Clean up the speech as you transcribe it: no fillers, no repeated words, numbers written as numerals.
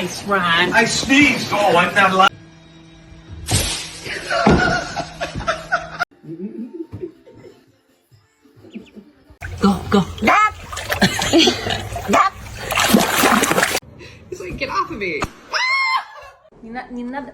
Nice, Ron. I sneezed. Oh, I'm not allowed. Go. He's like, get off of me. Не надо.